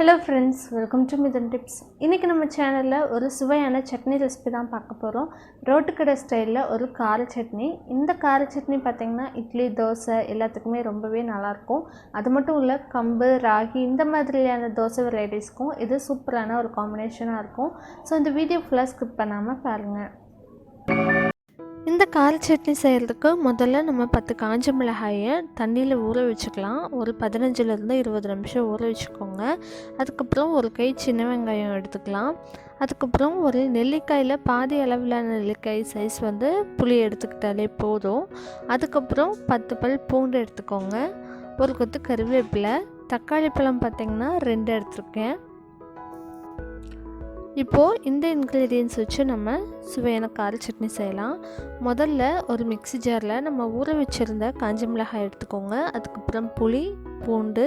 Hello friends, welcome to Mithuntips. இன்னைக்கு நம்ம சேனல்ல ஒரு சுவையான சட்னி ரெசிபி தான் பார்க்க போறோம். ரோட்டு கடை ஸ்டைல்ல ஒரு கார சட்னி. இந்த கார சட்னி பாத்தீங்கன்னா இட்லி, தோசை எல்லாத்துக்குமே ரொம்பவே நல்லா இருக்கும். அது மட்டும் இல்ல கம்பு, ராகி இந்த மாதிரியான தோசை வெரைட்டிஸ்க்கும் இது சூப்பரான ஒரு காம்பினேஷனா இருக்கும். சோ இந்த வீடியோ ஃபுல்லா ஸ்கிப் பண்ணாம பாருங்க. இந்த கார சட்னி செய்கிறதுக்கு முதல்ல நம்ம 10 காஞ்ச மிளகாயை தண்ணியில் ஊற வச்சுக்கலாம். ஒரு 15லேருந்து 20 நிமிஷம் ஊற வச்சுக்கோங்க. அதுக்கப்புறம் ஒரு கை சின்ன வெங்காயம் எடுத்துக்கலாம். அதுக்கப்புறம் ஒரு நெல்லிக்காயில் பாதி அளவிலான நெல்லிக்காய் சைஸ் புளி எடுத்துக்கிட்டாலே போதும். அதுக்கப்புறம் 10 பல் பூண்டு எடுத்துக்கோங்க. ஒரு கொத்து கருவேப்பிலை, தக்காளி பழம் பார்த்திங்கன்னா 2 எடுத்துருக்கேன். இப்போது இந்த இன்க்ரீடியன்ஸ் வச்சு நம்ம சுவையான கார சட்னி செய்யலாம். முதல்ல ஒரு மிக்ஸி ஜாரில் நம்ம ஊற வச்சுருந்த காஞ்ச மிளகாய் எடுத்துக்கோங்க. அதுக்கப்புறம் புளி, பூண்டு,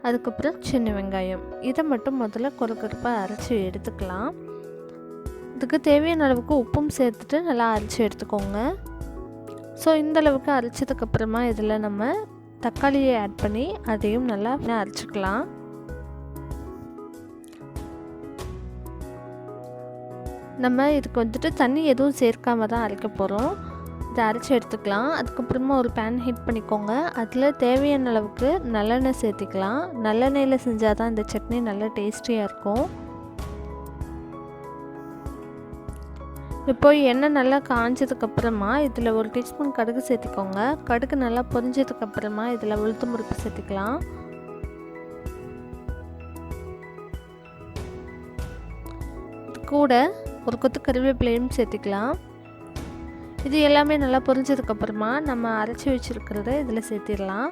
அதுக்கப்புறம் சின்ன வெங்காயம் இதை மட்டும் முதல்ல கொரகொரப்பாக அரைச்சி எடுத்துக்கலாம். இதுக்கு தேவையான அளவுக்கு உப்பும் சேர்த்துட்டு நல்லா அரைச்சி எடுத்துக்கோங்க. ஸோ இந்த அளவுக்கு அரைச்சதுக்கப்புறமா இதில் நம்ம தக்காளியை ஆட் பண்ணி அதையும் நல்லா அரைச்சிக்கலாம். நம்ம இதுக்கு தண்ணி எதுவும் சேர்க்காம தான் அரைக்க போகிறோம். இதை அரைச்சி எடுத்துக்கலாம். அதுக்கப்புறமா ஒரு பேன் ஹீட் பண்ணிக்கோங்க. அதில் தேவையான அளவுக்கு நல்லெண்ணெய் சேர்த்திக்கலாம். நல்லெண்ணெயில் செஞ்சால் தான் இந்த சட்னி நல்லா டேஸ்டியாக இருக்கும். இப்போ எண்ணெய் நல்லா காஞ்சதுக்கப்புறமா இதில் 1 டீஸ்பூன் கடுகு சேர்த்திக்கோங்க. கடுகு நல்லா பொரிஞ்சதுக்கப்புறமா இதில் உளுத்தம் பருப்பு சேர்த்திக்கலாம். கூட ஒரு கொத்து கருவேப்பிலையும் சேர்த்துக்கலாம். இது எல்லாமே நல்லா பொரிஞ்சதுக்கப்புறமா நம்ம அரைச்சி வச்சுருக்கிறத இதில் சேர்த்திடலாம்.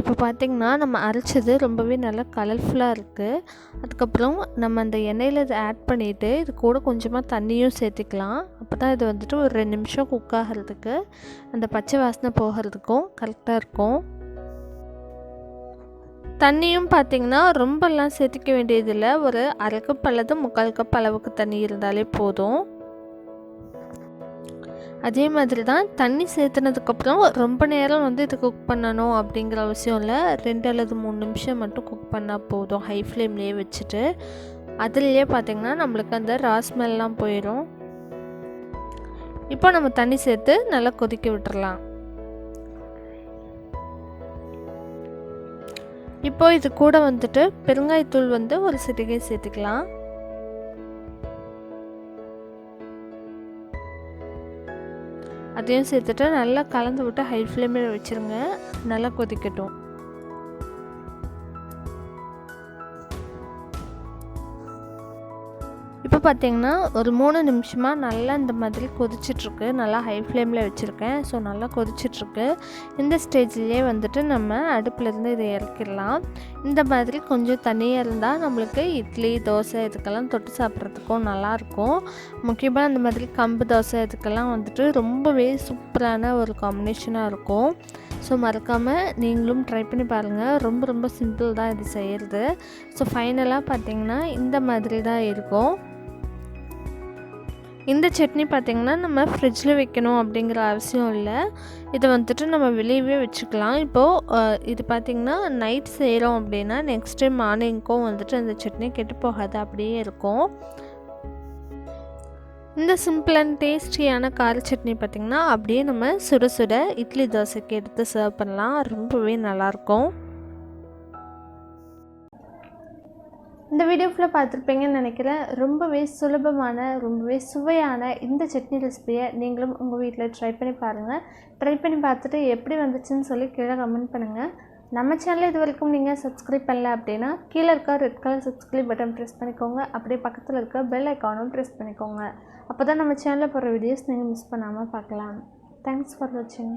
இப்போ பார்த்திங்கன்னா நம்ம அரைச்சது ரொம்பவே நல்லா கலர்ஃபுல்லாக இருக்குது. அதுக்கப்புறம் நம்ம அந்த எண்ணெயில் இதை ஆட் பண்ணிவிட்டு இது கூட கொஞ்சமாக தண்ணியும் சேர்த்திக்கலாம். அப்போ தான் இது ஒரு 2 நிமிஷம் குக் ஆகிறதுக்கு அந்த பச்சை வாசனை போகிறதுக்கும் கரெக்டாக இருக்கும். தண்ணியும் பார்த்திங்கன்னா ரொம்பலாம் சேர்த்திக்க வேண்டியதில்லை. ஒரு 1/2 கப் அல்லது 3/4 கப் அளவுக்கு தண்ணி இருந்தாலே போதும். அதே மாதிரி தான் தண்ணி சேர்த்துனதுக்கப்புறம் ரொம்ப நேரம் இது குக் பண்ணணும் அப்படிங்கிற அவசியம் இல்லை. 2 அல்லது 3 நிமிஷம் மட்டும் குக் பண்ணால் போதும். ஹை ஃப்ளேம்லேயே வச்சுட்டு அதுலேயே பார்த்திங்கன்னா நம்மளுக்கு அந்த ரா ஸ்மெல்லாம் போயிடும். இப்போ நம்ம தண்ணி சேர்த்து நல்லா கொதிக்க விட்டுறலாம். இப்போ இது கூட பெருங்காயத்தூள் ஒரு சிட்டிகை சேர்த்துக்கலாம். அதையும் சேர்த்துட்டு நல்லா கலந்து விட்டு ஹை ஃப்ளேமில் வச்சுருங்க. நல்லா கொதிக்கட்டும். இப்போ பார்த்திங்கன்னா ஒரு 3 நிமிஷமாக நல்லா இந்த மாதிரி கொதிச்சிட்ருக்கு. நல்லா ஹை ஃப்ளேமில் வச்சுருக்கேன். ஸோ நல்லா கொதிச்சிட்ருக்கு. இந்த ஸ்டேஜ்லேயே நம்ம அடுப்புலேருந்து இதை இறக்கிடலாம். இந்த மாதிரி கொஞ்சம் தண்ணியாக இருந்தால் நம்மளுக்கு இட்லி, தோசை இதுக்கெல்லாம் தொட்டு சாப்பிட்றதுக்கும் நல்லாயிருக்கும். முக்கியமாக இந்த மாதிரி கம்பு தோசை இதுக்கெல்லாம் ரொம்பவே சூப்பரான ஒரு காம்பினேஷனாக இருக்கும். ஸோ மறக்காமல் நீங்களும் ட்ரை பண்ணி பாருங்கள். ரொம்ப ரொம்ப சிம்பிள் தான் இது செய்கிறது. ஸோ ஃபைனலாக பார்த்திங்கன்னா இந்த மாதிரி தான் இருக்கும். இந்த சட்னி பார்த்திங்கன்னா நம்ம ஃப்ரிட்ஜில் வைக்கணும் அப்படிங்கிற அவசியம் இல்லை. இதை நம்ம வெளியவே வச்சுக்கலாம். இப்போது இது பார்த்திங்கன்னா நைட் செய்கிறோம் அப்படின்னா நெக்ஸ்ட் டே மார்னிங்க்கும் அந்த சட்னி கெட்டு போகாது, அப்படியே இருக்கும். இந்த சிம்பிள் அண்ட் டேஸ்டியான கார சட்னி பார்த்திங்கன்னா அப்படியே நம்ம சுட சுட இட்லி, தோசைக்கு எடுத்து சர்வ் பண்ணலாம். ரொம்பவே நல்லாயிருக்கும். இந்த வீடியோ ஃபுல்லாக பார்த்துருப்பீங்கன்னு நினைக்கிறேன். ரொம்பவே சுலபமான, ரொம்பவே சுவையான இந்த சட்னி ரெசிபியை நீங்களும் உங்கள் வீட்டில் ட்ரை பண்ணி பாருங்கள். ட்ரை பண்ணி பார்த்துட்டு எப்படி வந்துச்சுன்னு சொல்லி கீழே கமெண்ட் பண்ணுங்கள். நம்ம சேனலில் இது வரைக்கும் நீங்கள் சப்ஸ்கிரைப் பண்ணல அப்படின்னா கீழே இருக்க red colour subscribe button press பண்ணிக்கோங்க. அப்படியே பக்கத்தில் இருக்க பெல் ஐக்கானும் ப்ரெஸ் பண்ணிக்கோங்க. அப்போ தான் நம்ம சேனலில் போகிற வீடியோஸ் நீங்கள் மிஸ் பண்ணாமல் பார்க்கலாம். தேங்க்ஸ் ஃபார் வாட்சிங்.